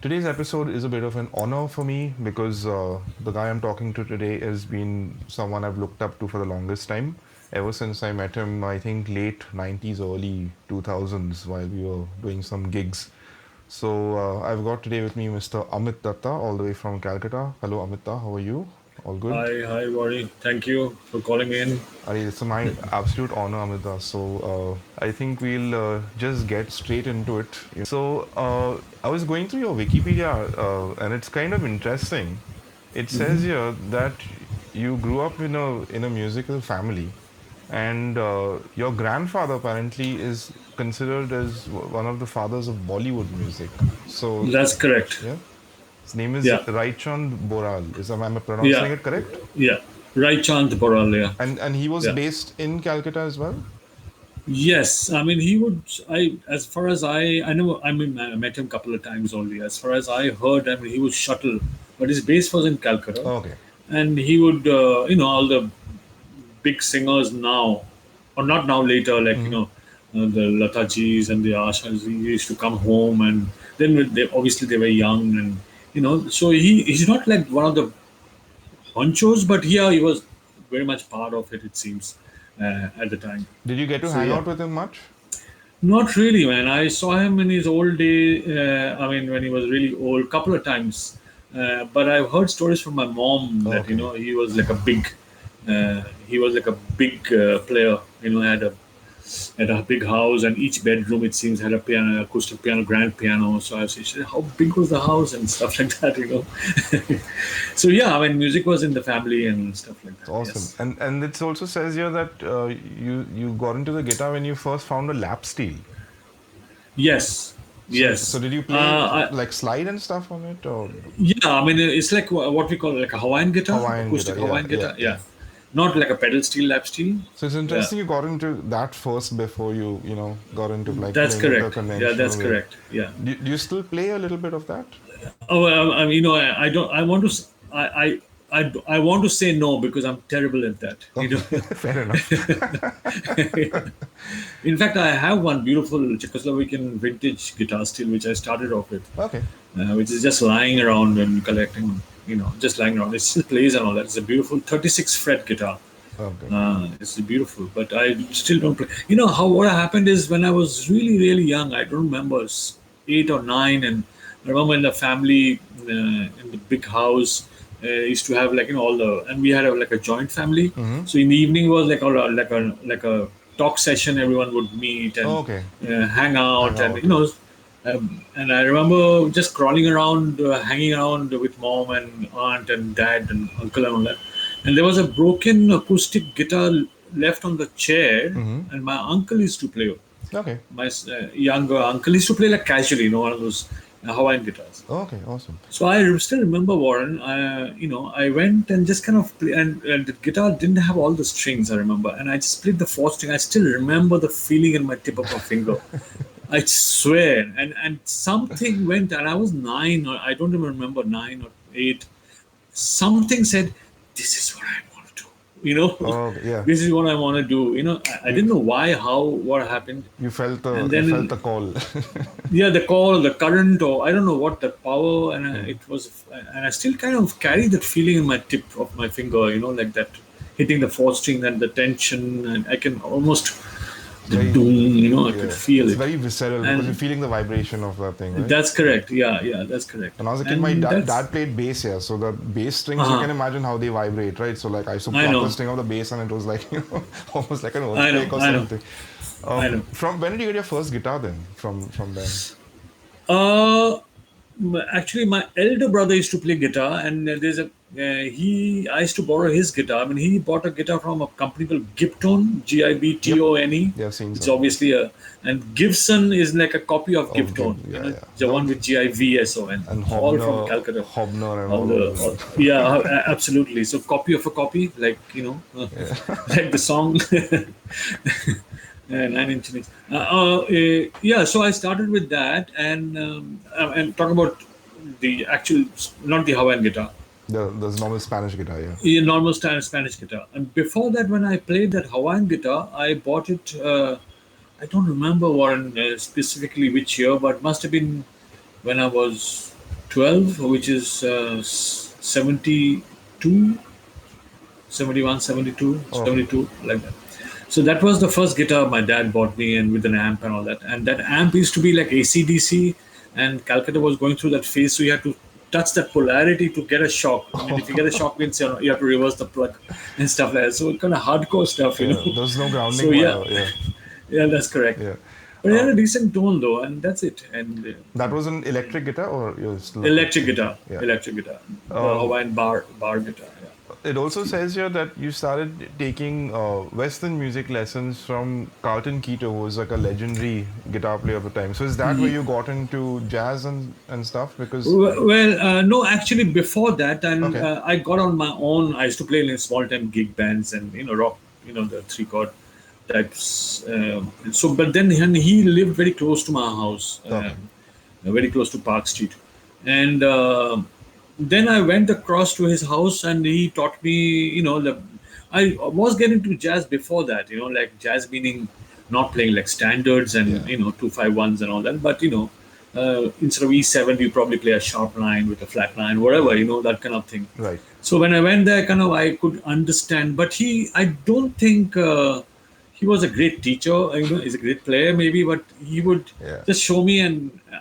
Today's episode is a bit of an honor for me because the guy I'm talking to today has been someone I've looked up to for the longest time. Ever since I met him, I think late 90s, early 2000s, while we were doing some gigs. So I've got today with me Mr. Amyt Datta, all the way from Calcutta. Hello, Amita. How are you? All good? Hi, Wari. Thank you for calling in. It's my absolute honor, Amita. So I think we'll just get straight into it. So I was going through your Wikipedia, and it's kind of interesting. It says here that you grew up in a musical family, and your grandfather apparently is considered as one of the fathers of Bollywood music. So That's correct. yeah, his name is Yeah, Raichand Boral. Am I pronouncing yeah, it correct? yeah. Right chant Boral, yeah. And he was Yeah. based in Calcutta as well? Yes, I mean he would. As far as I know, I mean I met him a couple of times only. As far as I heard, I mean he would shuttle, but his base was in Calcutta, Okay. and he would, all the big singers now, or not now, later, like Hmm. the Latajis and the Ashas, he used to come home, and then they obviously they were young, and so he's not like one of the honchos, but yeah, he was very much part of it. It seems at the time. Did you get to So hang yeah, out with him much? not really, man. I saw him in his old day. I mean, when he was really old, couple of times. But I've heard stories from my mom that Okay. he was like a big player. Had a big house, and each bedroom it seems had a piano, acoustic piano, grand piano. So I was saying, how big was the house and stuff like that. So yeah, I mean, music was in the family and stuff like It's that. awesome. Yes. And it also says here that you got into the guitar when you first found a lap steel. Yes. So Yes. did you play I, like slide and stuff on it, or Yeah, I mean, it's like what we call like a Hawaiian guitar, Hawaiian acoustic guitar? Yeah, Hawaiian yeah, guitar. yeah. Yeah, not like a pedal steel, lap steel. So it's Yeah, interesting you got into that first before got into like that's playing it the correct. Yeah, conventional that's way. correct. Yeah. Do you still play a little bit of that? Oh, I don't. I want to. I want to say no because I'm terrible at that. Okay, fair enough. In fact, I have one beautiful Czechoslovakian vintage guitar steel which I started off with, Okay, which is just lying around and collecting. Just lying around. It still plays and all that. It's a beautiful 36 fret guitar. okay. It's beautiful, but I still don't play. You know how what happened is when I was really really young. I don't remember 8 or 9, and I remember in the family in the big house used to have like all the, and we had like a joint family. Mm-hmm. So in the evening was like a talk session. Everyone would meet and Okay. hang Hang out, and out, yeah. and I remember just crawling around, hanging around with mom and aunt and dad and uncle and all that. And there was a broken acoustic guitar left on the chair, Mm-hmm. and my uncle used to play. Okay. My younger uncle used to play like casually, one of those Hawaiian guitars. Okay, awesome. So I still remember Warren. I went and just kind of play, and the guitar didn't have all the strings. I remember, and I just played the fourth string. I still remember the feeling in my tip of my finger. I swear, and something went, and I was 9, or I don't even remember 9 or 8. Something said, "This is what I want to do." Oh, yeah. This is what I want to do. I You didn't know why, how, what happened, and you felt then the call. yeah, the call, the current, or I don't know what the power, and Hmm. it was, and I still kind of carry that feeling in my tip of my finger, like that, hitting the fourth string and the tension, and I can almost It's the very doom, I could yeah. feel It's it, very visceral because you're and feeling the vibration of that thing, right? that's correct. Yeah, yeah, that's correct, When I was a kid, my and that's dad played bass here, so the bass strings you uh can imagine how they vibrate, right? So like I used to I pluck the know, string of the bass, and it was like almost like an I know, earthquake or I know, something. I know. From when did you get your first guitar then? From then? Uh, Actually, my elder brother used to play guitar, and there's a he. I used to borrow his guitar. I mean, he bought a guitar from a company called Gibtone, Gibtone. Yep, Gibtone. yeah, I've seen It's some. obviously a, and Gibson is like a copy of Of Gibtone. yeah. The one with Givson, And all from Hobner, Calcutta. Hobner, and All all the of them. yeah, absolutely. So copy of a copy, like like the song. 9 inch nails. Yeah, so I started with that, and talk about the actual, not the Hawaiian guitar, The normal Spanish guitar, yeah. the normal standard Spanish guitar. And before that, when I played that Hawaiian guitar, I bought it. I don't remember Warren specifically which year, but must have been when I was 12, which is 72, 71, 72, Okay. 72, like that. So that was the first guitar my dad bought me, and with an amp and all that. And that amp used to be like AC/DC, and Calcutta was going through that phase, so you had to touch that polarity to get a shock. I mean, if you get a shock, means you have to reverse the plug and stuff like that. So kind of hardcore stuff, you Yeah. know. There's no So grounding yeah, wire. Yeah. yeah, that's correct. Yeah. But it Uh, had a decent tone though, and that's it. And that was an electric guitar, or you're still electric acoustic? guitar, Yeah. electric guitar, the Um, Hawaiian bar guitar. Yeah. it also says here that you started taking Western music lessons from Carlton Keto, who was like a legendary guitar player of the time. So is that where you got into jazz and stuff? Because Well, no, actually, before that, and okay, I got on my own. I used to play in small time gig bands and rock, the three chord types. So, but then he lived very close to my house, okay, very close to Park Street, and then I went across to his house, and he taught me. I was getting to jazz before that. Like jazz meaning not playing like standards and yeah, 251s and all that, but instead of E7, you probably play a sharp line with a flat line, whatever, that kind of thing. right, So when I went there, kind of I could understand, but I don't think he was a great teacher. He's a great player maybe, but he would yeah. just show me. And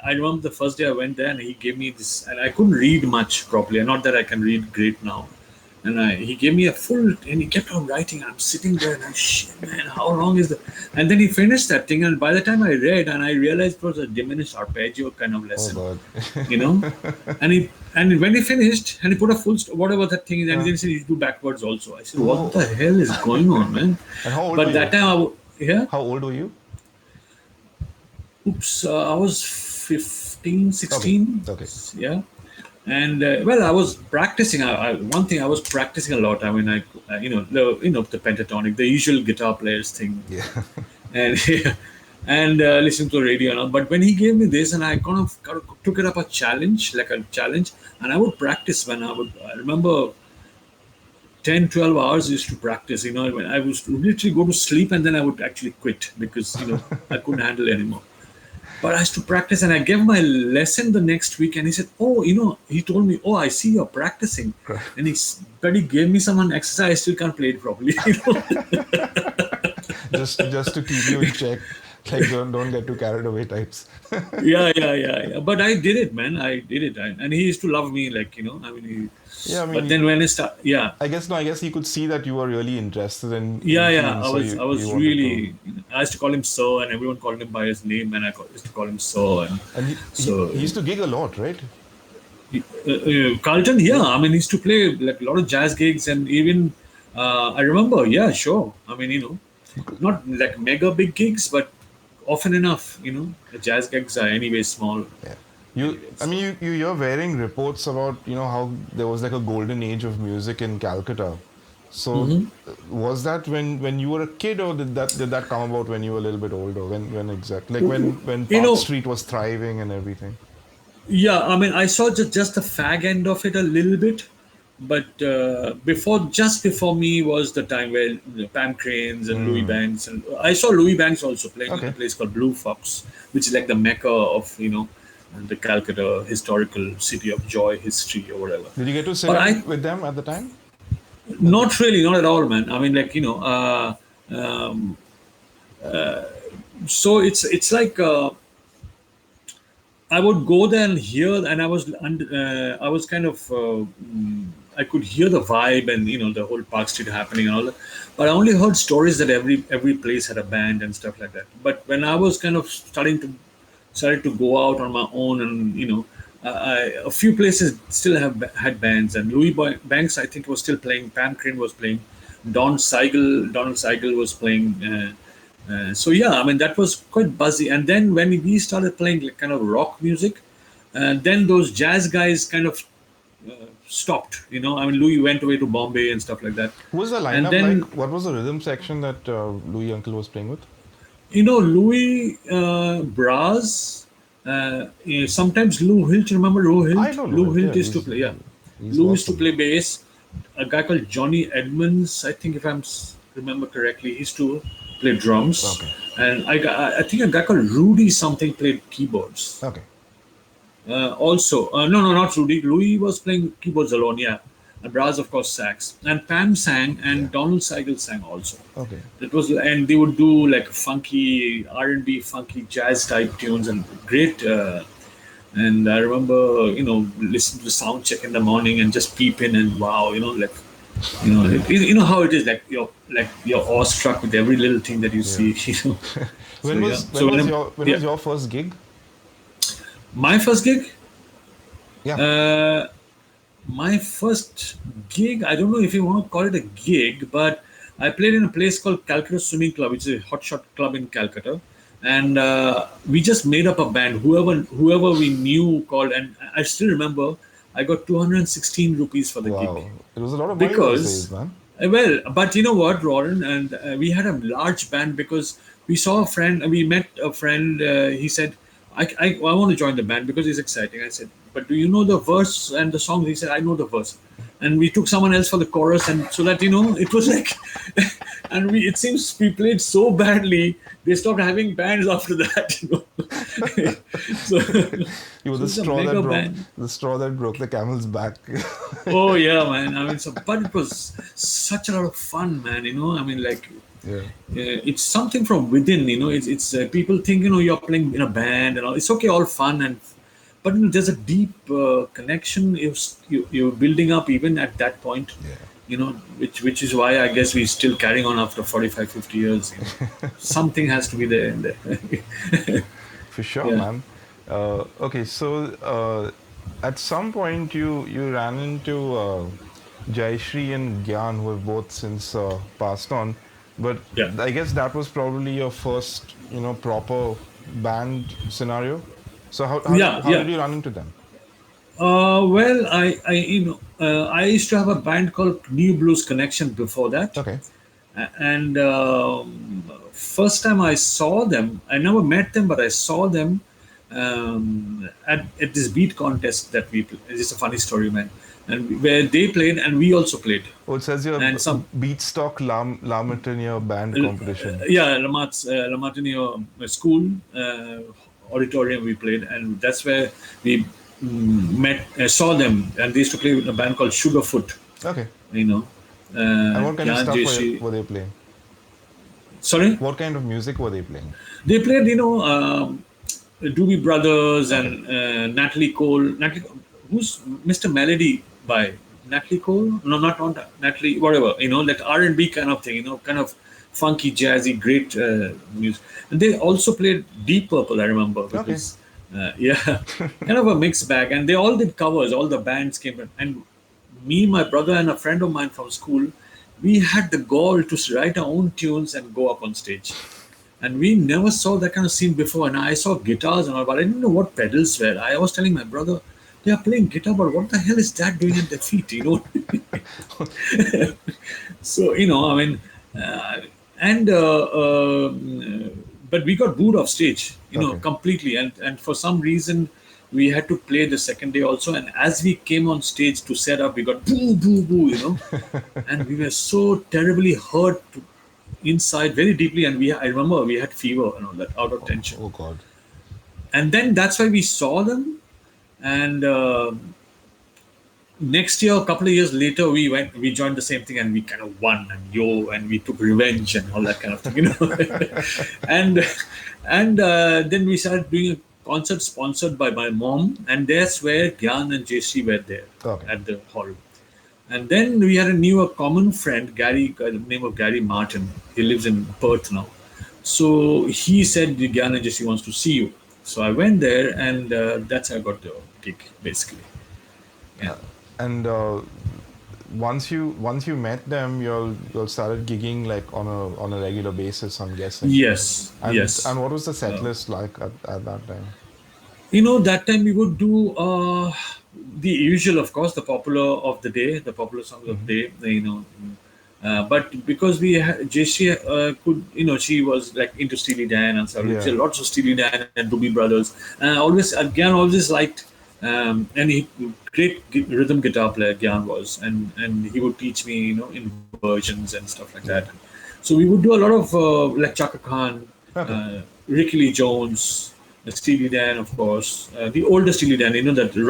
I remember the first day I went there, and he gave me this, and I couldn't read much properly. Not that I can read great now. And he gave me a full, and he kept on writing. I'm sitting there, and I'm shit, man, how long is the? And then he finished that thing, and by the time I read, and I realized it was a diminished arpeggio kind of Oh lesson, God. you know. And when he finished, and he put a full whatever that thing is, and Uh, then he said you do backwards also. I said, what oh, the hell is going on, man? and how old were But that you? time yeah, How old were you? oops, I was 15, Okay, 16, okay. yeah. And well, I was practicing. One thing I was practicing a lot. I mean, the pentatonic, the usual guitar players thing, Yeah. and and listening to the radio and all. But when he gave me this, and I kind of took it up a challenge, like a challenge, and I would practice when I remember 10, 12 hours I used to practice. When I was literally go to sleep, and then I would actually quit because I couldn't handle it anymore. But I used to practice, and I gave my lesson the next week, and he said, "Oh, he told me, oh, I see you're practicing," and but he gave me some exercise. I still can't play it properly. Just to keep you in check, like don't get too carried away types. Yeah, yeah, yeah, yeah. But I did it, man. I did it, and he used to love me, like I mean, Yeah, I but then mean, when I start, yeah, I guess no, I guess he could see that you were really interested in yeah, yeah. tunes, I so was, I you was wanted to. really. I used to call him Sir, and everyone called him by his name, and used to call him Sir, and And so. he used to gig a lot, right? Carlton, yeah. I mean, he used to play like a lot of jazz gigs, and even I remember, yeah, sure. I mean, not like mega big gigs, but often enough, the jazz gigs are anyway small Yeah. anyway. I So mean, you're hearing reports about, how there was like a golden age of music in Calcutta. So was that when you were a kid, or did that come about when you were a little bit older? When exactly? Like when you Park know, Street was thriving and everything. yeah. I mean, I saw just the fag end of it a little bit, but just before me was the time where Pam Cranes and Louis Hmm. Banks, and I saw Louis Banks also playing in a Okay. place called Blue Fox, which is like the mecca of the Calcutta historical city of joy history or whatever. Did you get to sit But in with them at the time? At the not really, not at all, man. I mean, like so it's like. I would go there and hear, and I was kind of, I could hear the vibe and the whole Park Street happening and all that. But I only heard stories that every place had a band and stuff like that. But when I was kind of started to go out on my own, and a few places still had bands, and Banks I think was still playing. Pam Crane was playing. Donald Seigel was playing. So yeah, I mean that was quite buzzy. And then when we started playing like kind of rock music, then those jazz guys kind of stopped. I mean Louis went away to Bombay and stuff like that. Who was the And lineup then like? What was the rhythm section that Louis Uncle was playing with? Louis Braz. Sometimes Lou Hilt. Remember Lou I Hilt? know Lou Lohit. Hilt Yeah, used to play. Yeah, he's Lou used to awesome. play bass. A guy called Johnny Edmonds, I think, if remember correctly, he used to play drums. Okay. And I think a guy called Rudy something played keyboards. Okay. No, not Rudy. Louis was playing keyboards alone, yeah. And Braz, of course, sax. And Pam sang, Yeah. and Donald Seigel sang also. Okay. That was, and they would do like funky R&B, funky jazz type tunes, and great. And I remember, listen to the sound check in the morning and just peep in and wow, you know how it is, like you're awestruck with every little thing that you Yeah. see, So When yeah. was when So was your when yeah, was your first gig? my first gig. Yeah. Uh, my first gig, I don't know if you want to call it a gig, but I played in a place called Calcutta Swimming Club, which is a hotshot club in Calcutta. And we just made up a band, whoever we knew called, and I still remember I got 216 rupees for the gig. Wow. It was a lot of money those days, Because man. well, but you know what, Roran, and we had a large band because we saw a friend, we met a friend. He said, I want to join the band because it's exciting." I said, "But do you know the verse and the song?" He said, "I know the verse." And we took someone else for the chorus, and so that it was like, and it seems we played so badly they stopped having bands after that. So, You were so it's a mega band. the straw that broke the camel's back. Oh yeah, man. I mean, but it was such a lot of fun, man. I mean, like, Yeah. it's something from within. It's people think you're playing in a band and all. It's okay, all fun but there's a deep connection you're building up even at that point. Yeah. Which is why I guess we're still carrying on after 45, 50 years. Something has to be there in there. For sure, Yeah. man. Okay, so at some point you ran into Jayashree and Gyan, who have both since passed on. But Yeah. I guess that was probably your first, proper band scenario. So Yeah. how Yeah. did you run into them? Well, I used to have a band called New Blues Connection before that, Okay. and first time I saw them, I never met them, but I saw them at this beat contest that we. It's a funny story, man, and where they played and we also played, Oh, it says your and some Beatstock Lamat in your band competition. yeah, Lamartine school auditorium we played, and that's where we met, saw them, and they used to play with a band called Sugarfoot. Okay. You know, And what kind of Jan stuff JC. were they playing? Sorry, What kind of music were they playing? they played, Doobie Brothers Okay. and Natalie Cole. Who's Mr. Melody by Natalie Cole? No, not Natalie. Whatever, that R&B kind of thing. Kind of funky, jazzy, great music. And they also played Deep Purple. I remember Okay. because yeah, kind of a mixed bag. And they all did covers. All the bands came in. And me, my brother, and a friend of mine from school, we had the gall to write our own tunes and go up on stage. And we never saw that kind of scene before. And I saw guitars and all, but I didn't know what pedals were. I was telling my brother, they are playing guitar, but what the hell is that doing at their feet? So, I mean, uh, and but we got booed off stage, Okay. completely. And for some reason, we had to play the second day also. And as we came on stage to set up, we got boo, boo, boo. And we were so terribly hurt inside very deeply. And I remember we had fever and all that out of tension. Oh God. And then that's why we saw them. And next year, a couple of years later, we joined the same thing, and we kind of won and we took revenge and all that kind of thing. and then we started doing a concert sponsored by my mom, and that's where Gyan and JC were there Okay. at the hall. And then we had a common friend, Gary, by the name of Gary Martin. He lives in Perth now. So he said, Gyan and JC wants to see you. So I went there, and that's how I got the gig, basically. Yeah. And once you met them, you'll started gigging like on a regular basis, I'm guessing. Yes, And yes. what was the set list like at that time? That time we would do the usual, of course, the popular of the day, the popular songs of the day, but because we had, JC could, she was like into Steely Dan and stuff. Yeah. Lots of Steely Dan and Doobie Brothers. And always liked, and he great rhythm guitar player Gyan was, and he would teach me, in versions and stuff like that. Yeah. So we would do a lot of like Chaka Khan, Okay. Ricky Lee Jones. Steely Dan, of course, the older Steely Dan, that Yeah.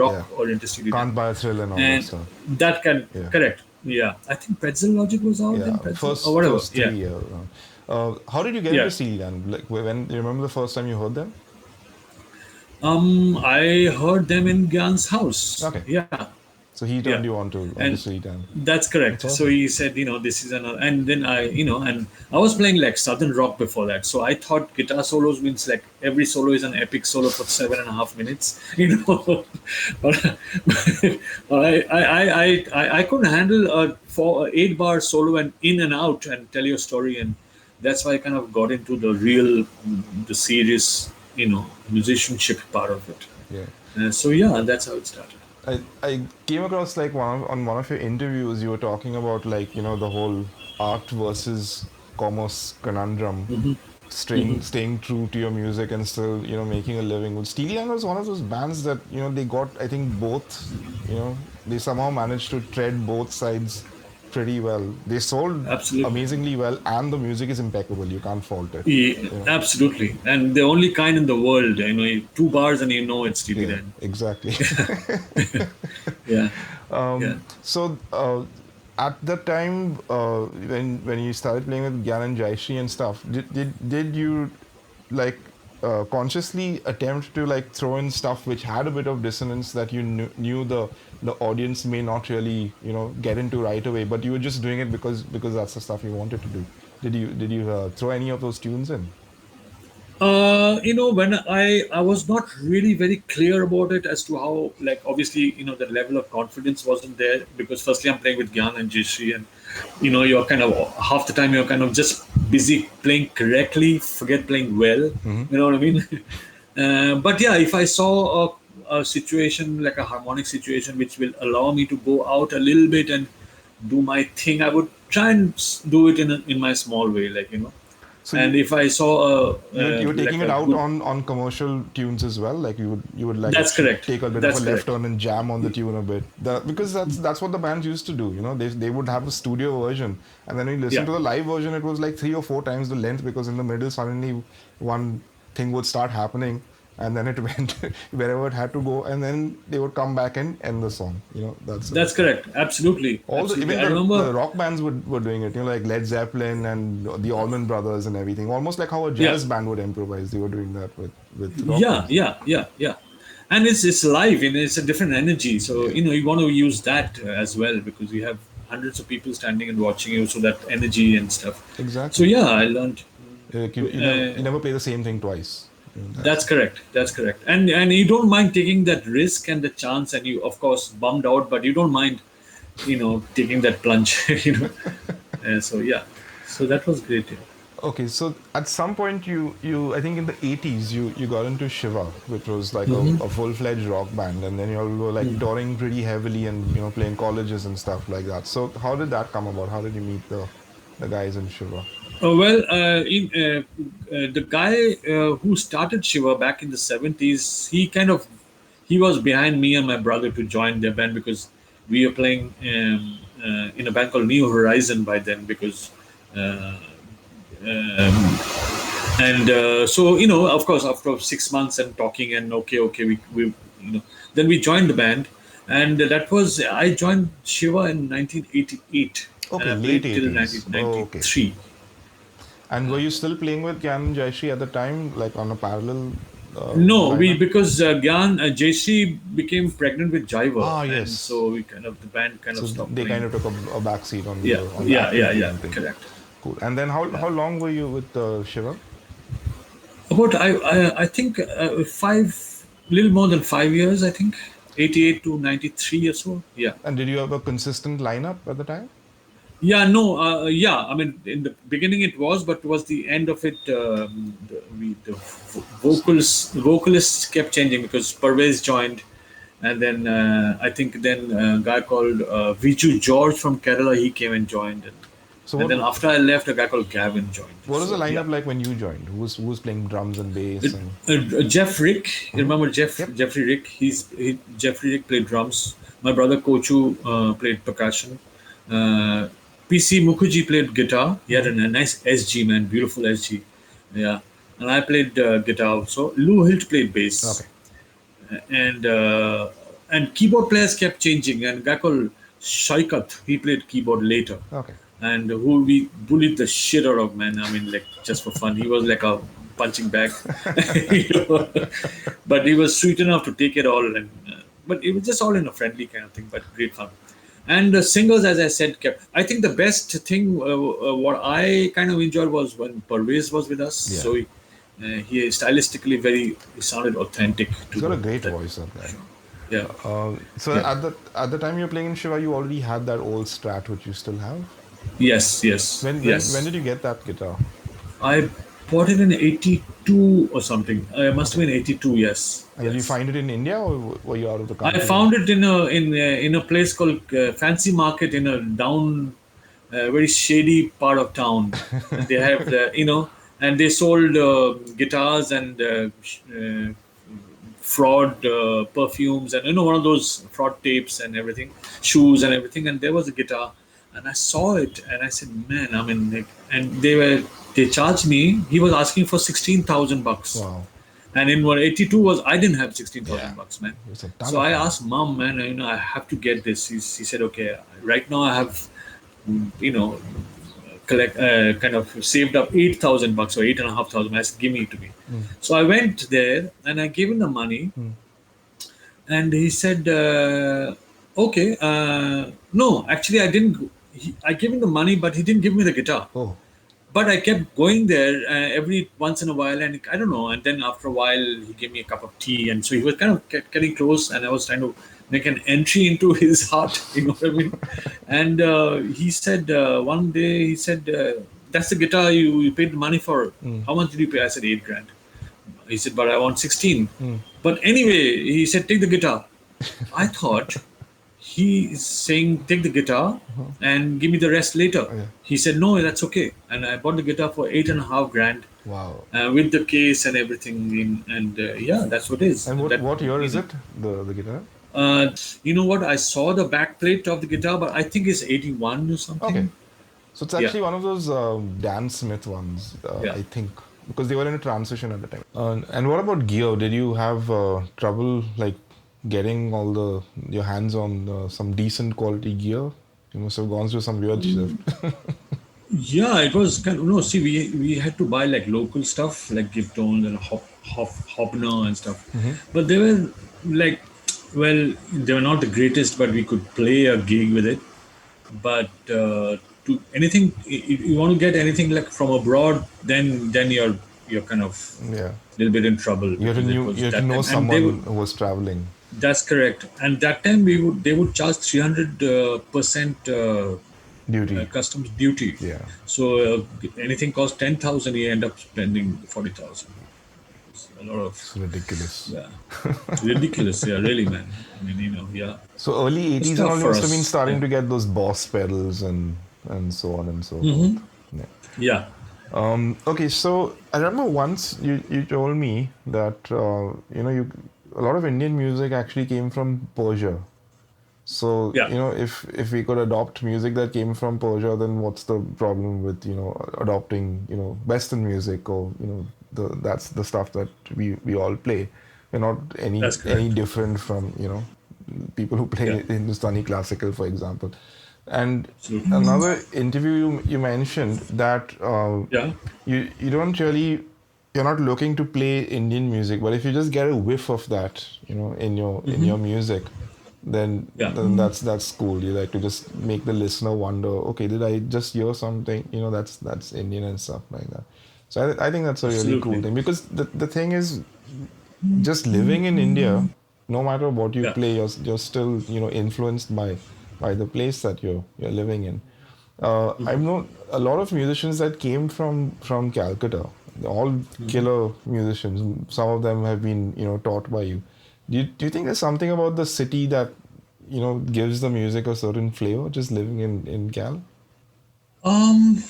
rock oriented Steely Dan, Can't buy a thrill and all that and stuff. that can Yeah. correct. Yeah, I think Pretzel Logic was out Yeah. then, Pretzel or First whatever. first Yeah, three. How did you get into yeah. Steely Dan? Like when you remember the first time you heard them? I heard them in Gyan's house. Okay. Yeah, So he yeah, turned you and onto Steely Dan. that's correct. That's So awesome. he said, this is another, and then and I was playing like Southern rock before that. So I thought guitar solos means like every solo is an epic solo for 7.5 minutes, but, but I couldn't handle a 8 bar solo and in and out and tell your story, and that's why I kind of got into the real, the serious, musicianship part of it. Yeah. So yeah, that's how it started. I came across like on one of your interviews you were talking about like the whole art versus commerce conundrum, staying true to your music and still making a living. Well, Steely Dan was one of those bands that they got, I think, both, they somehow managed to tread both sides pretty well. They sold Absolutely. amazingly well and the music is impeccable. You can't fault it. Yeah, You know. absolutely. And the only kind in the world, 2 bars and it's Steely Yeah, Dan. exactly. Yeah, yeah. So at that time, when you started playing with Gyan and Jaishri and stuff, did you like consciously attempt to like throw in stuff which had a bit of dissonance that you knew the audience may not really get into right away, but you were just doing it because that's the stuff you wanted to do. Did you throw any of those tunes in? When I was not really very clear about it as to how, like, obviously, the level of confidence wasn't there because firstly I'm playing with Gyan and Jishri, and you're kind of half the time you're kind of just busy playing correctly, forget playing well. You know what I mean? But yeah, if I saw a situation like a harmonic situation which will allow me to go out a little bit and do my thing, I would try and do it in my small way, like. So And you if I saw you were like taking it a out good, on commercial tunes as well, like you would like that's actually correct. take a bit of a That's left correct. turn and jam on the tune a bit. Because that's what the bands used to do. They would have a studio version, and then when you listen Yeah, to the live version, it was like 3 or 4 times the length because in the middle suddenly one thing would start happening, and then it went wherever it had to go, and then they would come back and end the song. That sort of that's stuff. correct. Absolutely, All the absolutely. even I the remember. rock bands were doing it, like Led Zeppelin and the Allman Brothers and everything. Almost like how a Yeah, jazz band would improvise. They were doing that with rock yeah, bands. yeah, yeah, yeah. And it's live, and it's a different energy. So Yeah, you want to use that as well because you have hundreds of people standing and watching you, so that energy and stuff. So exactly. yeah, I learned. Like Uh, you never play the same thing twice. That's correct. That's correct. And you don't mind taking that risk and the chance, and you of course bummed out, but you don't mind, taking that plunge. So yeah, so that was great. Yeah. Okay, so at some point you I think in the 80s you got into Shiva, which was like a full-fledged rock band, and then you all were like touring pretty heavily and playing colleges and stuff like that. So how did that come about? How did you meet the guys in Shiva? Well, the guy who started Shiva back in the 70s, he was behind me and my brother to join their band because we were playing in a band called New Horizon by then because. Uh, um, and so of course after 6 months and talking and okay we then we joined the band, and that was I joined Shiva in 1988 and Okay, I late played till 80s. Oh, okay. 1993. And were you still playing with Gyan and Jaishri at the time, like on a parallel No, we lineup? because Gyan JC became pregnant with Jaiva, Ah, and yes. so we kind of the band kind of So stopped they kind playing. of took a back seat on Yeah, the yeah, yeah, active yeah. band thing. Correct. Cool. And then Yeah. how long were you with Shiva? About I think five, little more than 5 years. I think 88 to 93 or so. Yeah. And did you have a consistent lineup at the time? Yeah, no, yeah. I mean, in the beginning it was, but towards the end of it, the vocalists kept changing because Parvez joined, and then I think then a guy called Viju George from Kerala he came and joined, So and then after I left, a guy called Gavin joined. what was the So yeah, lineup like when you joined? Who was playing drums and bass and? Jeff Rick, you remember Yep. Jeffrey Rick? Jeffrey Rick played drums. My brother Kochu played percussion. Uh, PC Mukherjee played guitar. He had a nice SG, man, beautiful SG. Yeah. and I played guitar also. Lou Hilt played bass, Okay. and keyboard players kept changing. And a guy called Shaikat, he played keyboard later, Okay. and who we bullied the shit out of, man. I mean, like just for fun. He was like a punching bag, you know? But he was sweet enough to take it all, and but it was just all in a friendly kind of thing, but great fun. And the singers, as I said, kept. I think the best thing, what I kind of enjoyed was when Parvez was with us. Yeah. So he is stylistically he sounded authentic to He's got a the great that. voice, that guy. Yeah, So yeah. at the time you're playing in Shiva, you already had that old Strat, which you still have. Yes, yes, When yes. did you get that guitar? I bought it in '82 or something. It must have Okay. been '82. Yes, And did you yes. find it in India, or were you out of the I country? found it in a place called Fancy Market in a down, very shady part of town, and they have and they sold guitars and fraud perfumes and one of those fraud tapes and everything, shoes and everything. And there was a guitar, and I saw it, and I said, "Man, I mean," like, and they charged me. He was asking for $16,000. Wow. And in what 82 was, I didn't have Yeah. $16,000, man. It's a ton So of I money. asked mom, man, I have to get this. He said, okay, right now I have, you know, kind of saved up $8,000 or 8,500. I said, give me it to me. Mm. So I went there and I gave him the money, Mm. and he said, okay, no, actually I didn't. I gave him the money, but he didn't give me the guitar. Oh. But I kept going there every once in a while, and I don't know. And then after a while, he gave me a cup of tea, and so he was kind of getting close, and I was trying to make an entry into his heart. You know what I mean? And he said one day, he said, "That's the guitar you paid the money for. Mm. How much did you pay?" I said, 8 grand. He said, "But I want 16." Mm. But anyway, he said, "Take the guitar." I thought he is saying, take the guitar Uh-huh. and give me the rest later. Oh, yeah. He said, no, that's okay. And I bought the guitar for 8.5 grand Wow. with the case and everything. And yeah, that's what it is. And what That, what year you is know, it? The guitar? uh, you know what? I saw the back plate of the guitar, but I think it's 81 or Okay. something. So it's Yeah, actually one of those Dan Smith ones, yeah. I think, because they were in a transition at the time. And what about gear? Did you have trouble like getting all your hands on some decent quality gear? You must have gone through some weird shift. Yeah, it was kind of, no, see, we had to buy like local stuff like Gibtons and Hopner and stuff. Hmm. But they were like, well, they were not the greatest, but we could play a gig with it. But to anything, if you want to get anything like from abroad, then you're kind of Yeah. a little bit in trouble because it was You had to that know time, and they would. someone who was traveling. That's correct. And that time they would charge 300% Duty. customs duty. Yeah. So anything costs 10,000, you end up spending 40,000. It's a lot of, It's ridiculous. yeah, ridiculous. Yeah, really, man. I mean, yeah, So early it's 80s and tough all, you for must have been us. starting Yeah, to get those Boss pedals and so on and so forth. Yeah. yeah, Okay, so I remember once you told me that a lot of Indian music actually came from Persia. So yeah. if we could adopt music that came from Persia, then what's the problem with adopting Western music, or that's the stuff that we all play. We're not That's any correct. different from people who Yeah, play Hindustani classical, for example. And absolutely. another interview you mentioned that Yeah, you don't really, you're not looking to play Indian music, but if you just get a whiff of that, in your music, yeah, then that's cool. You like to just make the listener wonder, okay, did I just hear something? That's Indian and stuff like that. So I think that's a really cool absolutely. thing, because the thing is, just living in India, no matter what you Yeah. play, you're still influenced by the place that you're living in. I've known a lot of musicians that came from Calcutta. They're all killer musicians. Some of them have been taught by you. Do you think there's something about the city that gives the music a certain flavor? Just living in Cal. Um,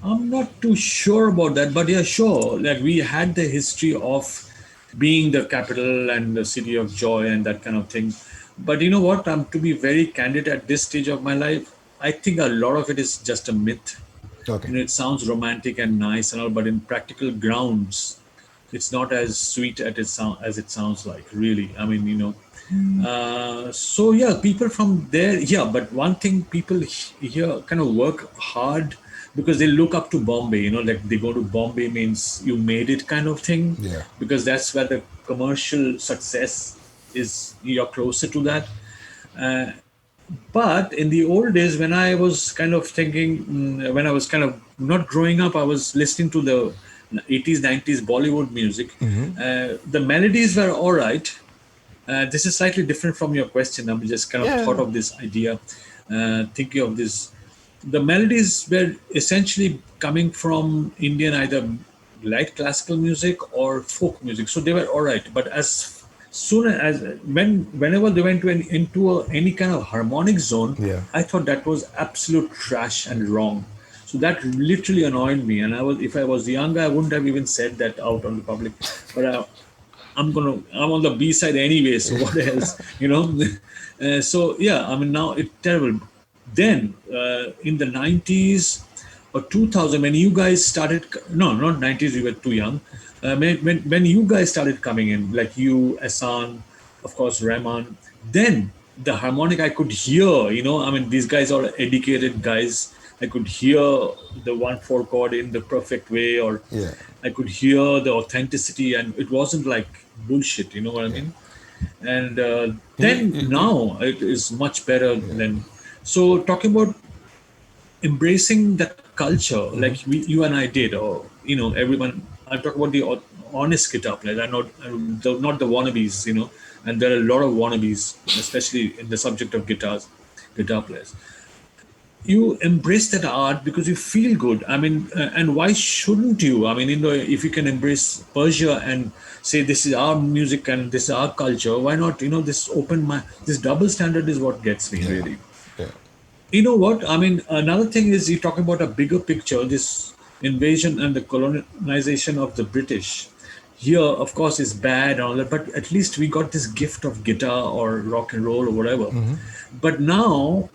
I'm not too sure about that, but yeah, sure. Like we had the history of being the capital and the city of joy and that kind of thing. But you know what? To be very candid at this stage of my life, I think a lot of it is just a myth. Okay. It sounds romantic and nice and all, but in practical grounds, It's not as sweet as it sounds like, really. I mean, so yeah, people from there, yeah. But one thing, people here kind of work hard because they look up to Bombay. Like they go to Bombay means you made it kind of thing, Yeah. because that's where the commercial success is. You're closer to that. But in the old days, when I was kind of thinking, when I was kind of not growing up, I was listening to the 80s, 90s Bollywood music. The melodies were all right. This is slightly different from your question. I'm just kind of thought Yeah. of this idea, thinking of this. The melodies were essentially coming from Indian, either light classical music or folk music. So they were all right. But as soon as whenever they went into any kind of harmonic zone, Yeah. I thought that was absolute trash and wrong. So that literally annoyed me. And if I was younger, I wouldn't have even said that out on the public. But I'm on the B side anyway, so what else, so yeah, I mean, now it's terrible. Then in the 90s or 2000, when you guys started, no, not 90s, you were too young. When you guys started coming in, like you, Asan, of course, Rahman, then the harmonic I could hear, I mean, these guys are educated guys. I could hear the 1/4 chord in the perfect way, or Yeah. I could hear the authenticity, and it wasn't like bullshit. You know what I Yeah. mean? And You know, then now it is much better yeah. than. So talking about embracing that culture, like you and I did, or everyone. I talk about the honest guitar players. Not the wannabes. And there are a lot of wannabes, especially in the subject of guitar players. You embrace that art because you feel good. I mean, and why shouldn't you? I mean, if you can embrace Persia and say this is our music and this is our culture, why not? This double standard is what gets me, Yeah. really. Yeah. You know what? I mean, another thing is you talk about a bigger picture, this invasion and the colonization of the British. Here, of course, is bad and all that, but at least we got this gift of guitar or rock and roll or whatever. But now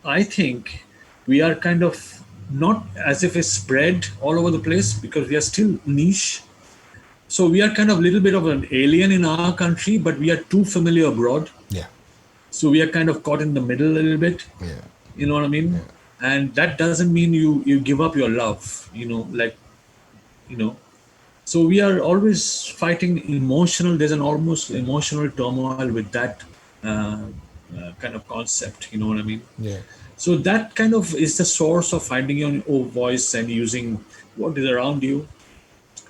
I think we are kind of not as if it's spread all over the place, because we are still niche. So we are kind of a little bit of an alien in our country, but we are too familiar abroad. Yeah. So we are kind of caught in the middle a little bit. Yeah. You know what I mean? Yeah. And that doesn't mean you give up your love. Like you know. So we are always fighting emotional. There's an almost emotional turmoil with that uh, kind of concept. You know what I mean? Yeah. So that kind of is the source of finding your own voice and using what is around you.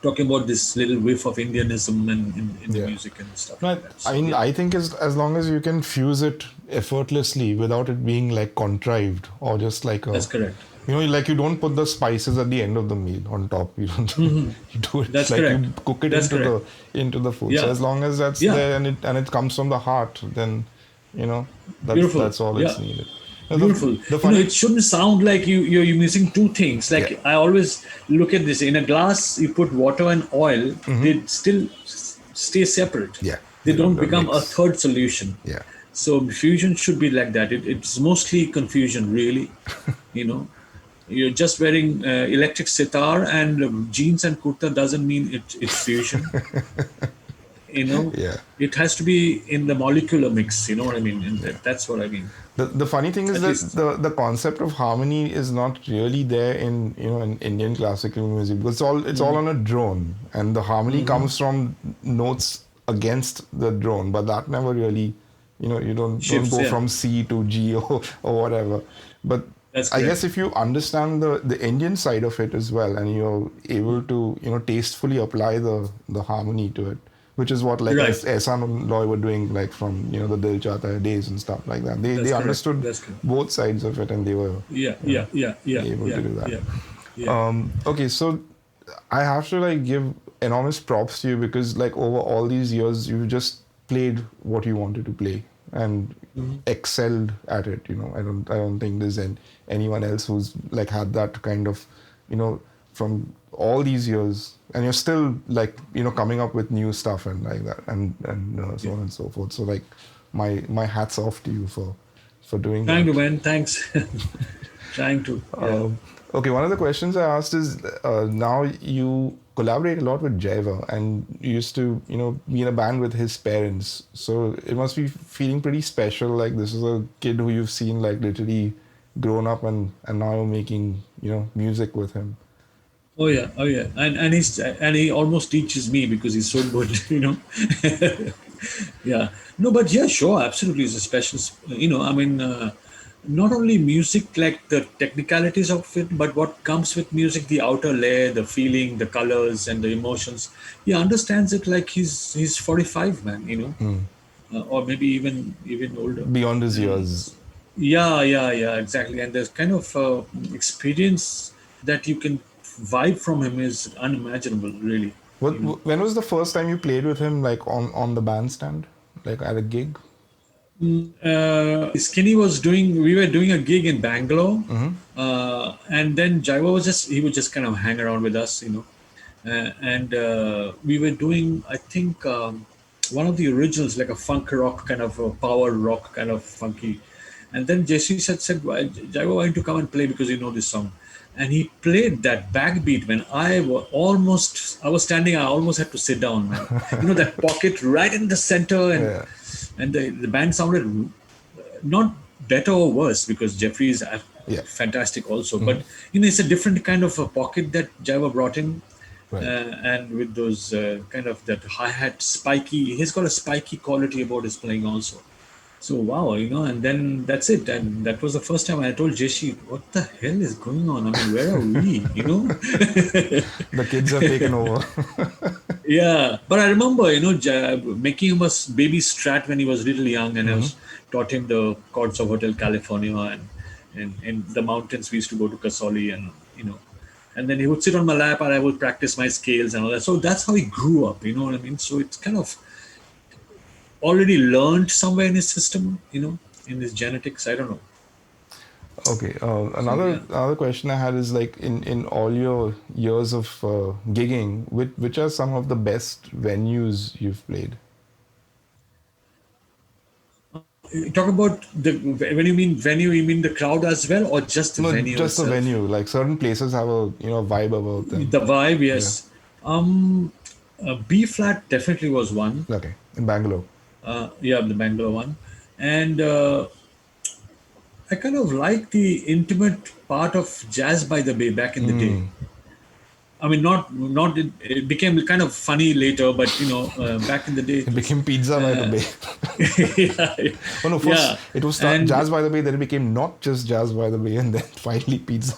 Talking about this little whiff of Indianism and in the Yeah. music and stuff No, like that. I So mean, yeah, I think as long as you can fuse it effortlessly without it being like contrived or just like that's correct. like you don't put the spices at the end of the meal on top. You don't. You do it That's like correct. you cook it That's correct. into the food. So Yeah, as long as that's yeah, there and it comes from the heart, then beautiful. that's all Yeah, it's needed. Now, beautiful. the funny, It shouldn't sound like you're missing two things. yeah, Like I always look at this in a glass. You put water and oil. They still stay separate. yeah, They they don't don't become a mix. third solution. Yeah, So fusion should be like that. It's mostly confusion, really. You know, you're just wearing electric sitar and jeans and kurta doesn't mean it's fusion. You know, yeah. it has to be in the molecular mix. You know what I mean? And Yeah. that's what I mean. The funny thing is At that least, the concept of harmony is not really there in in Indian classical music because it's all on a drone and the harmony comes from notes against the drone, but that never really you don't shifts. go Yeah, from C to G or whatever. But that's I guess correct. if you understand the Indian side of it as well and you're able to tastefully apply the harmony to it, which is what like Right. Ehsan and Loy were doing like from the Dil Chahta Hai days and stuff like that. They That's correct. understood That's correct. both sides of it and they were Yeah, you yeah, know yeah, yeah, able yeah, to do that. yeah, yeah. Okay, so I have to like give enormous props to you because like over all these years you've just played what you wanted to play and excelled at it. I don't think there's anyone else who's like had that kind of from all these years and you're still like coming up with new stuff and like that and so Yeah. on and so forth. So like my hats off to you for doing Trying to that. win. Thanks. Trying to. Yeah. Okay, one of the questions I asked is now you collaborate a lot with Jaiva, and you used to, be in a band with his parents. So it must be feeling pretty special. Like this is a kid who you've seen like literally grown up, and now you're making, music with him. Oh yeah. Oh yeah. And he almost teaches me because he's so good. Yeah. No, but yeah, sure, absolutely, it's a special. I mean, not only music like the technicalities of it, but what comes with music, the outer layer, the feeling, the colors, and the emotions. He understands it like he's 45, man. Or maybe even older. Beyond his And years. yeah, yeah, yeah, exactly. And there's kind of experience that you can vibe from him is unimaginable, really. You know. When was the first time you played with him, like on the bandstand, like at a gig? Skinny was doing. We were doing a gig in Bangalore, Mm-hmm. and then Jaiva was just he would just kind of hang around with us, and we were doing. I think one of the originals, like a funk rock kind of a power rock kind of funky, and then Jesse said, Jaiva, why don't you come and play because you know this song. And he played that backbeat when I was standing, I almost had to sit down, man. That pocket right in the center, Yeah. and the band sounded not better or worse because Jeffrey is Yeah. fantastic also. Mm-hmm. But it's a different kind of a pocket that Java brought in, Right. and with those kind of that hi hat spiky. He's got a spiky quality about his playing also. So wow, and then that's it. And that was the first time I told Jeshi, "What the hell is going on? I mean, where are we?" The kids have taken over. Yeah, but I remember, making him a baby strat when he was little young, and I Mm-hmm. was taught him the chords of Hotel California, and in the mountains we used to go to Kasoli, and then he would sit on my lap, and I would practice my scales and all that. So that's how he grew up. You know what I mean? So it's kind of already learned somewhere in his system, in his genetics. I don't know. Okay. So Another yeah. another question I had is like in all your years of gigging, which are some of the best venues you've played? Talk about when you mean venue, you mean the crowd as well, or just the No, venue just the itself? venue. Like certain places have a vibe about them. The vibe, Yeah. yes. B flat definitely was one. Okay. In Bangalore. Yeah, the Bangalore one, and I kind of like the intimate part of Jazz by the Bay back in the day. Mm. I mean, not it became kind of funny later, but back in the day It it was, became Pizza by the uh, Bay. yeah, Oh no, yeah, first it was and Jazz by the Bay, then it became not just Jazz by the Bay, and then finally Pizza.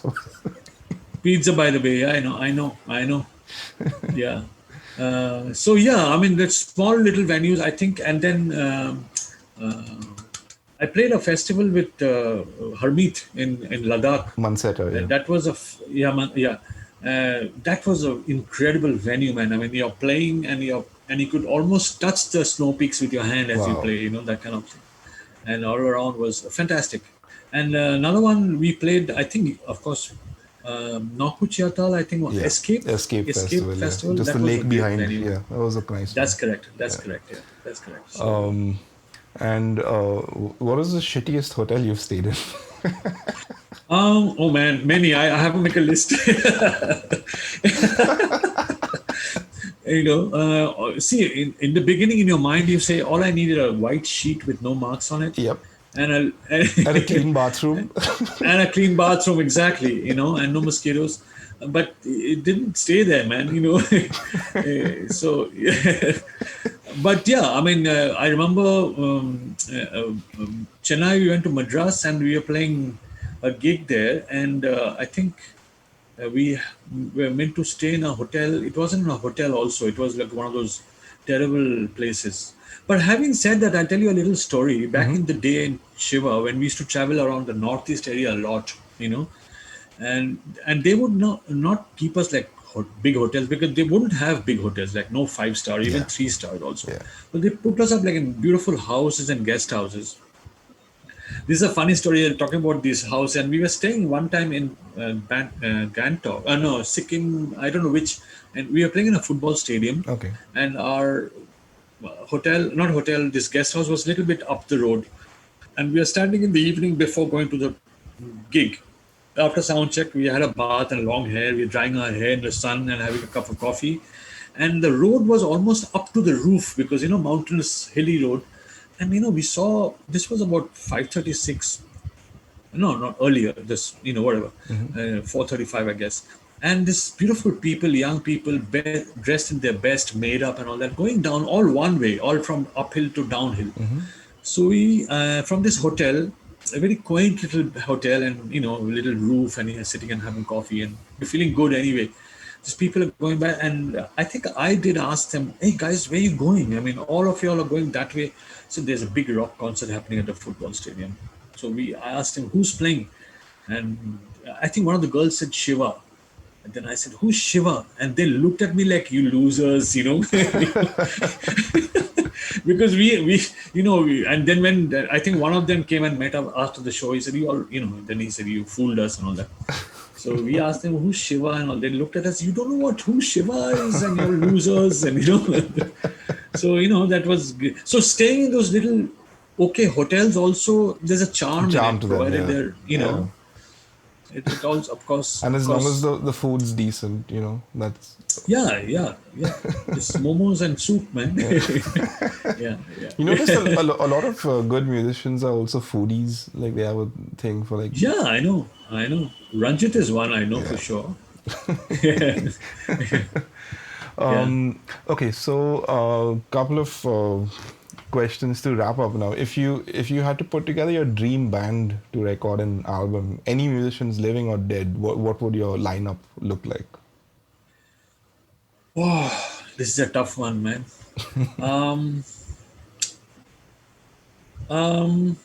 Pizza by the Bay. Yeah, I know. Yeah. So yeah, I mean, the small little venues, I think, and then I played a festival with Harmeet in Ladakh, Mansetta, and yeah. that was yeah, man, yeah, that was an incredible venue, man. I mean, you're playing and you could almost touch the snow peaks with your hand as you Wow. play, that kind of thing, and all around was fantastic. And another one we played, I think, of course, Nokuchiatal, I think, Yeah. Escape Escape Festival, yeah. Festival. Just the That was a lake great behind. venue. Yeah, that was a nice That's one. correct. That's Yeah. correct. Yeah, that's correct. So, And what is the shittiest hotel you've stayed in? oh man, many. I have to make a list. See, in the beginning, in your mind, you say, all I needed a white sheet with no marks on it, Yep. and And a clean bathroom. and a clean bathroom, exactly, and no mosquitoes. But it didn't stay there, man. So, but yeah, I mean, I remember Chennai. We went to Madras and we were playing a gig there, and I think we were meant to stay in a hotel. It wasn't a hotel, also. It was like one of those terrible places. But having said that, I'll tell you a little story. Back in the day in Shiva, when we used to travel around the northeast area a lot, and they would not keep us like big hotels because they wouldn't have big hotels like no 5 star, even Yeah. 3 stars also. Yeah. But they put us up like in beautiful houses and guest houses. This is a funny story talking about this house, and we were staying one time in Gangtok, no, Sikkim, I don't know which, and we were playing in a football stadium, Okay. and our hotel, not hotel, this guest house was a little bit up the road, and we are standing in the evening before going to the gig. After sound check, we had a bath and long hair. We were drying our hair in the sun and having a cup of coffee. And the road was almost up to the roof because, mountainous, hilly road. And, we saw, this was about 5:36. No, not earlier, just, whatever, 4:35, I guess. And this beautiful people, young people, dressed in their best, made up and all that, going down all one way, all from uphill to downhill. So we, from this hotel, a very quaint little hotel, and a little roof, and you're sitting and having coffee, and you're feeling good anyway. These people are going by, and I think I did ask them, "Hey guys, where you going? I mean, all of y'all are going that way." So there's a big rock concert happening at the football stadium. So I asked him, "Who's playing?" And I think one of the girls said Shiva. And then I said, "Who's Shiva?" And they looked at me like, "You losers," because and then when I think one of them came and met up after the show, he said, "You all," then he said, "You fooled us," and all that. So we asked them, "Who's Shiva?" And all. They looked at us, "You don't know who Shiva is, and you're losers," and So that was good. So staying in those little hotels also, there's a charm in Charm it, to them, provided yeah. they're Yeah. it also, of course, And as long as the food's decent, that's yeah. It's momos and soup, man. Yeah, you yeah. notice a lot of good musicians are also foodies. Like they have a thing for like Yeah, I know. Ranjit is one I know for yeah. sure. Yeah, yeah. Okay, so a couple of questions to wrap up now. If you had to put together your dream band to record an album, any musicians living or dead, what would your lineup look like? Wow, this is a tough one, man. Um, um,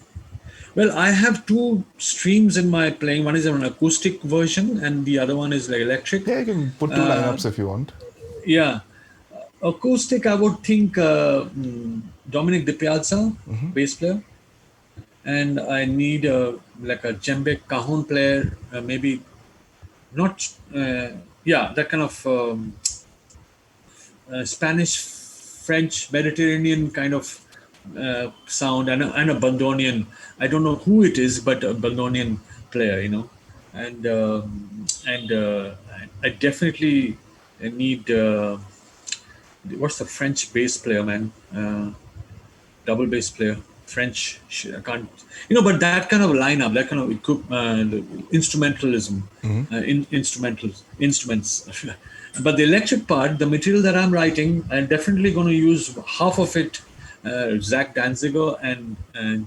well, I have two streams in my playing. One is an acoustic version, and the other one is like electric. Yeah, you can put two Uh, lineups if you want. yeah, acoustic. I would think Dominic De Piazza, bass player, and I need like a djembe cajon player, maybe not. Yeah, that kind of Spanish, French, Mediterranean kind of sound, and a Bandonian. I don't know who it is, but a Bandonian player, and I definitely need what's the French bass player, man? Double bass player, French. I can't, but that kind of lineup, that kind of the instrumentalism, instruments. But the electric part, the material that I'm writing, I'm definitely going to use half of it. Zach Danziger and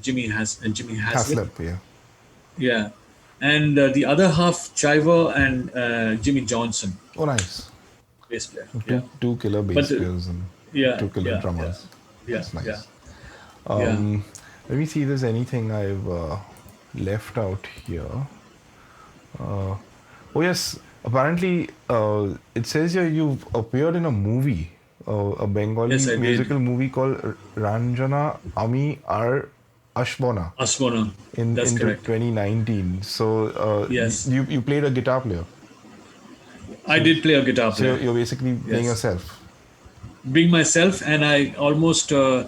Jimmy Haslip, Haslip, yeah. yeah, and the other half Chiver and Jimmy Johnson, Oh, nice. bass player. Yeah, Two killer but bass players and yeah, two killer yeah, yeah, drummers. yeah, That's yeah, nice. yeah. Let me see if there's anything I've left out here. Oh yes, apparently it says here you've appeared in a movie, a Bengali Yes, I did. musical movie called Ranjana Ami Ar Ashbona Asmona. That's into correct. 2019. So Yes, you played a guitar player. I So did play a guitar so player. you're basically playing Yes, yourself. being myself, and I almost I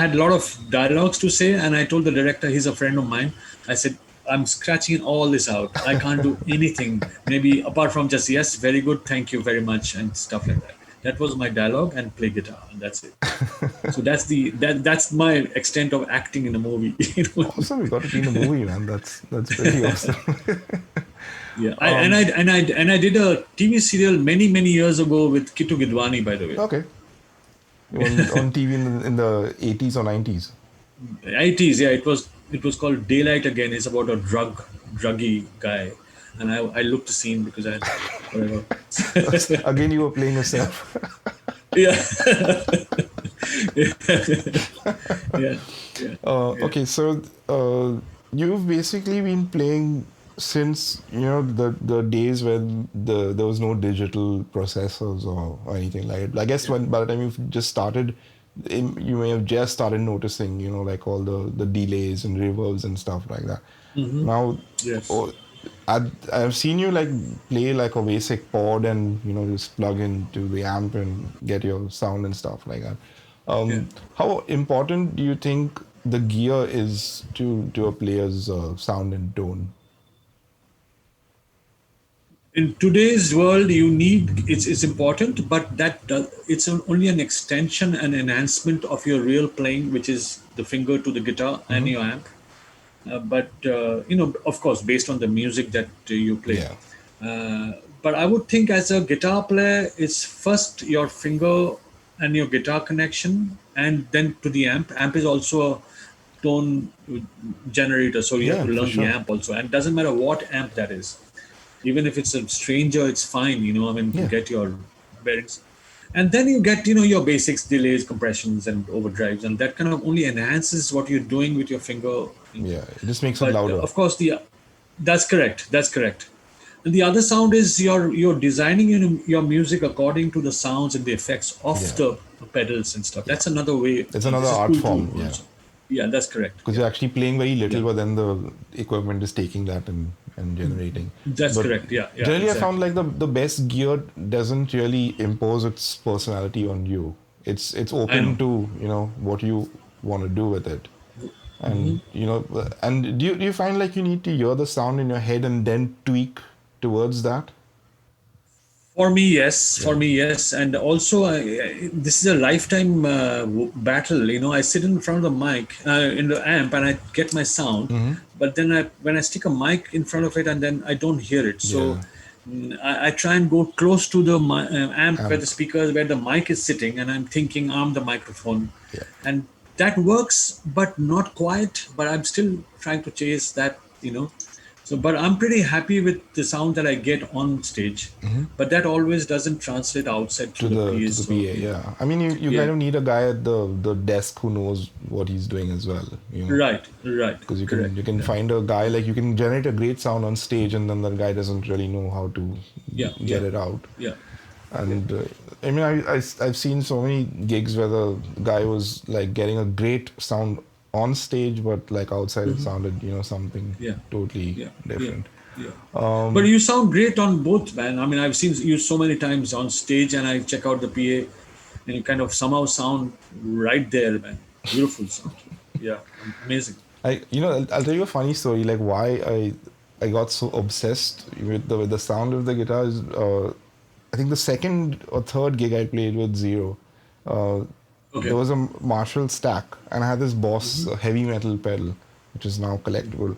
had a lot of dialogues to say, and I told the director, he's a friend of mine. I said, I'm scratching all this out. I can't do anything, maybe apart from just yes, very good, thank you very much, and stuff like that. That was my dialogue, and play guitar, and that's it. So that's my extent of acting in a movie. Awesome, you got to be in a movie, man. That's pretty awesome. Yeah, and I did a TV serial many years ago with Kitu Gidwani, by the way. Okay, on TV in the 80s or 90s. 80s, yeah, it was called Daylight Again. It's about a druggy guy, and I looked the scene because I whatever. Again, you were playing yourself. Yeah, yeah, yeah, yeah. Okay, so you've basically been playing since the days when there was no digital processors or anything like it. I guess when by the time you've just started, you may have just started noticing like all the delays and reverbs and stuff like that. Now, Yes. oh, I've seen you like play like a basic pod and just plug into the amp and get your sound and stuff like that. Yeah. How important do you think the gear is to a player's sound and tone. In today's world, you need it's important, but it's only an extension and enhancement of your real playing, which is the finger to the guitar and Mm-hmm. your amp. But of course, based on the music that you play. Yeah, But I would think as a guitar player, it's first your finger and your guitar connection, and then to the amp. Amp is also a tone generator, so you have yeah, to for learn the sure. amp also, and it doesn't matter what amp that is. Even if it's a stranger, it's fine. I mean, to Yeah, get your bearings, and then you get your basics, delays, compressions, and overdrives, and that kind of only enhances what you're doing with your finger. yeah. It just makes it But louder. of course, that's correct. That's correct. And the other sound is you're designing your music according to the sounds and the effects of Yeah, the pedals and stuff. yeah. That's another way. It's another This is art cool too. form. Yeah, Also, yeah, that's correct. because Yeah, you're actually playing very yeah, little, but then the equipment is taking that and generating. that's But correct. Yeah, yeah, generally, I found exactly. like the best gear doesn't really impose its personality on you. It's I open know. to what you want to do with it. And and do you find like you need to hear the sound in your head and then tweak towards that? For me, yes. For Yeah. me, yes. And also, this is a lifetime battle. I sit in front of the mic, in the amp, and I get my sound. Mm-hmm. But then when I stick a mic in front of it, and then I don't hear it. So Yeah. I try and go close to the amp where the Amp. speakers, where the mic is sitting, and I'm thinking I'm the microphone, Yeah. and that works, but not quite. But I'm still trying to chase that. So, but I'm pretty happy with the sound that I get on stage. Mm-hmm. But that always doesn't translate outside To through the the PA. So, PA, yeah. I mean, you yeah, kind of need a guy at the desk who knows what he's doing as well. right, right, Because you can correct. you can Yeah, find a guy like you can generate a great sound on stage, and then the guy doesn't really know how to yeah, get yeah, it out. yeah, yeah. And I mean, I've seen so many gigs where the guy was like getting a great sound on stage, but like outside it sounded something Yeah, totally yeah, yeah, different. yeah. But you sound great on both, man. I mean, I've seen you so many times on stage, and I check out the PA, and you kind of somehow sound right there, man. Beautiful sound. Yeah, amazing. I'll tell you a funny story. Like why I got so obsessed with the sound of the guitar is I think the second or third gig I played with Zero, there Okay. was a Marshall stack, and I had this Boss heavy metal pedal, which is now collectible.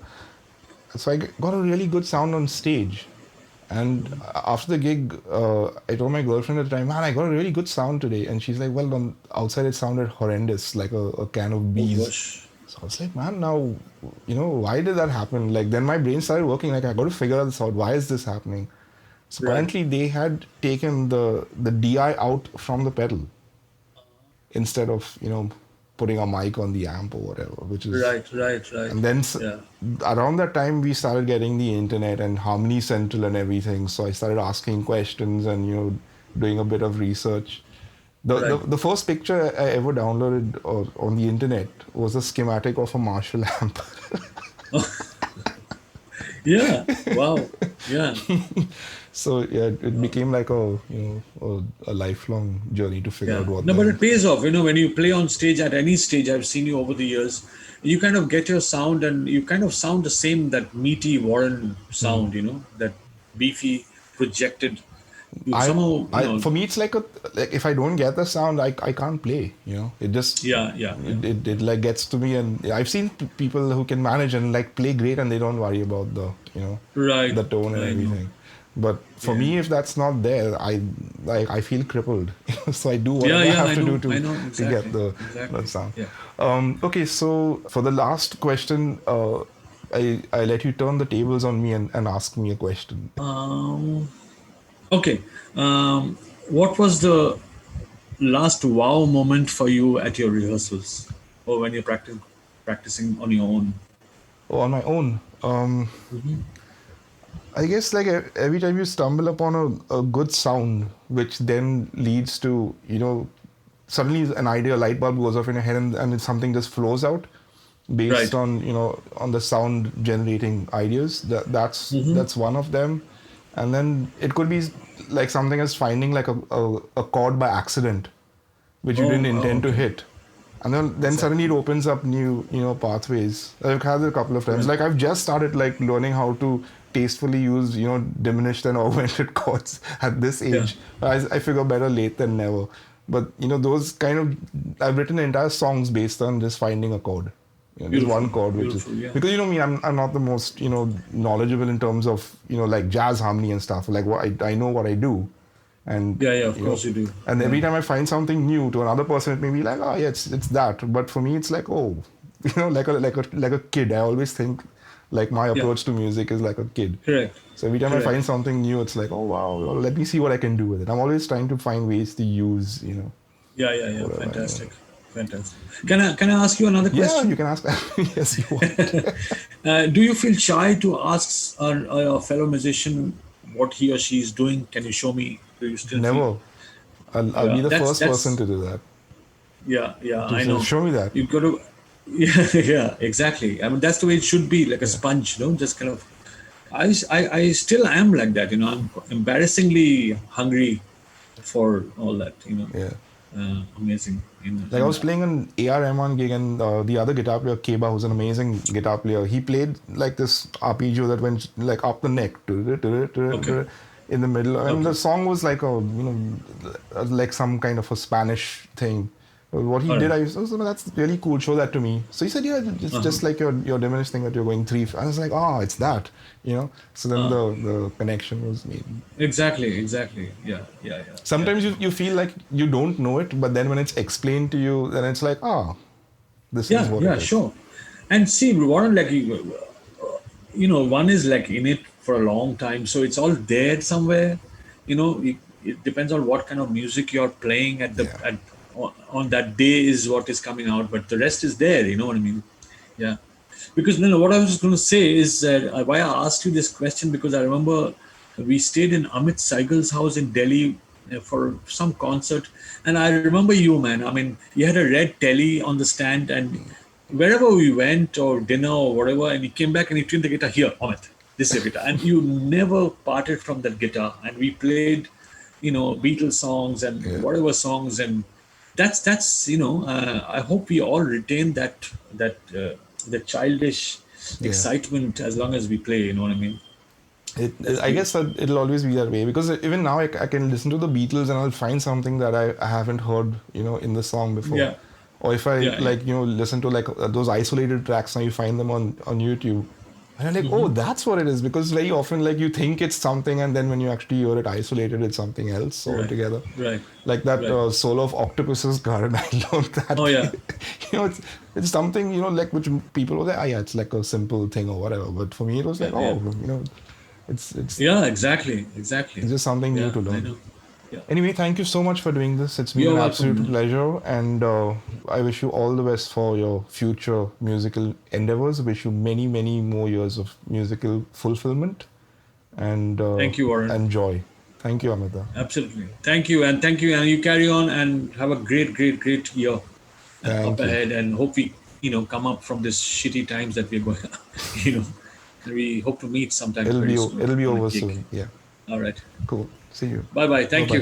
So I got a really good sound on stage. And after the gig, I told my girlfriend at the time, man, I got a really good sound today. And she's like, well, on outside it sounded horrendous, like a can of Oh bees. gosh. So I was like, man, now, why did that happen? Like, then my brain started working, like, I got to figure this out. Why is this happening? So Right. apparently they had taken the DI out from the pedal instead of, putting a mic on the amp or whatever, which is Right. Right. Right. and then Yeah. around that time, we started getting the internet and Harmony Central and everything. So I started asking questions and doing a bit of research. The the, Right. the first picture I ever downloaded on the internet was a schematic of a Marshall amp. Yeah. Wow. Yeah. So yeah, it became like a lifelong journey to figure Yeah. out what No, the but hell. it pays off. When you play on stage at any stage, I've seen you over the years. You kind of get your sound, and you kind of sound the same, that meaty Warren sound. That beefy projected. You I somehow. for me it's like if I don't get the sound, I can't play. It just Yeah. Yeah. Yeah. it like gets to me, and I've seen people who can manage and like play great and they don't worry about Right. the tone and I know. everything. But for Yeah. me, if that's not there, I feel crippled. So I do Yeah. whatever I Yeah. have I to do know. I know to get exactly. the Exactly. sound. Yeah. Okay, so for the last question, I let you turn the tables on me and ask me a question. Um. Okay. What was the last wow moment for you at your rehearsals, or when you're practicing on your own? Oh, on my own. I guess like every time you stumble upon a good sound, which then leads to, suddenly an idea, a light bulb goes off in your head and something just flows out based Right. on, on the sound generating ideas. That's one of them. And then it could be like something as finding like a chord by accident, which you Oh. didn't Oh. intend to Okay. hit. And then suddenly exactly. it opens up new, pathways. I've had it a couple of times. Right. Like I've just started like learning how to tastefully use, diminished and augmented chords at this Yeah. age. I figure better late than never. But those kind of, I've written entire songs based on just finding a chord. There's Beautiful. one chord which is, Beautiful. Yeah. because me, I'm not the most knowledgeable in terms of like jazz harmony and stuff. Like what I know what I do, and Yeah. Yeah. Of course you do. and Yeah. every time I find something new, to another person it may be like, oh yeah, it's that. But for me it's like, oh, like a kid. I always think like my Yeah. approach to music is like a kid. Correct. So every time I Correct. find something new, it's like, oh wow, well, let me see what I can do with it. I'm always trying to find ways to use, Yeah. Yeah. Yeah. whatever I know. Fantastic. Fantastic. Can I ask you another Yeah, you question? can ask. Yes, you want. Do you feel shy to ask a fellow musician what he or she is doing? Can you show me? Do you still feel? Never. I'll be Yeah, the that's first person that's to do that. yeah, yeah. To I say, know. show me that. You've got to. Yeah, yeah, exactly. I mean, that's the way it should be, like a Yeah, sponge, just kind of. I still am like that. I'm embarrassingly hungry for all that. yeah. Amazing. Like I was playing an AR Rahman gig, and the other guitar player, Keba, who's an amazing guitar player, he played like this arpeggio that went like up the neck Okay, in the middle, and the okay, song was like like some kind of a Spanish thing. What he all did, right. I was, oh, that's really cool. Show that to me. So he said, yeah, it's Uh-huh. just like your diminished thing that you're going three. I was like, oh, it's that, So then Uh, the connection was made. exactly, exactly. Yeah, yeah, yeah, yeah. Sometimes you feel like you don't know it, but then when it's explained to you, then it's like, ah, this is Yeah, what it yeah, is. sure. And see, Warren, like one is like in it for a long time, so it's all there somewhere. It depends on what kind of music you're playing Yeah. on that day is what is coming out, but the rest is there. You know what I mean? Yeah. Because no, what I was just going to say is why I asked you this question, because I remember we stayed in Amit Saigal's house in Delhi for some concert, and I remember you, man. I mean, you had a red telly on the stand, and wherever we went or dinner or whatever, and he came back and he tuned the guitar. Here, Amit, this is your guitar, and you never parted from that guitar. And we played, Beatles songs and Yeah. whatever songs, and that's I hope we all retain that the childish Yeah. excitement as long as we play. You know what I mean? That's I guess beautiful. that it'll always be that way because even now I can listen to the Beatles and I'll find something that I haven't heard, in the song before. Yeah, Or if I yeah, yeah. like, listen to like those isolated tracks, now you find them on YouTube. And I'm like, oh, that's what it is. Because very often, like, you think it's something, and then when you actually hear it isolated, it's something else Right, altogether. right, Like that right. solo of Octopus's Garden, I learned Oh that. yeah, It's something, like which people will say, oh, yeah, it's like a simple thing or whatever. But for me, it was yeah, like, yeah, oh, it's yeah. Exactly, exactly. it's just something new Yeah, to I learn. know. Yeah, Anyway, thank you so much for doing this. It's been you're an welcome, absolute man. pleasure, and I wish you all the best for your future musical endeavors. Wish you many, many more years of musical fulfillment and Thank you, Warren. joy. Thank you, Amita. Absolutely. Thank you, and you carry on and have a great, great, great year up Thank you. ahead, and hope we, come up from this shitty times that we're going, you know, and we hope to meet sometime very soon It'll be on a over gig. soon. Yeah. All right. Cool. See you. Bye bye. Bye Thank bye. you.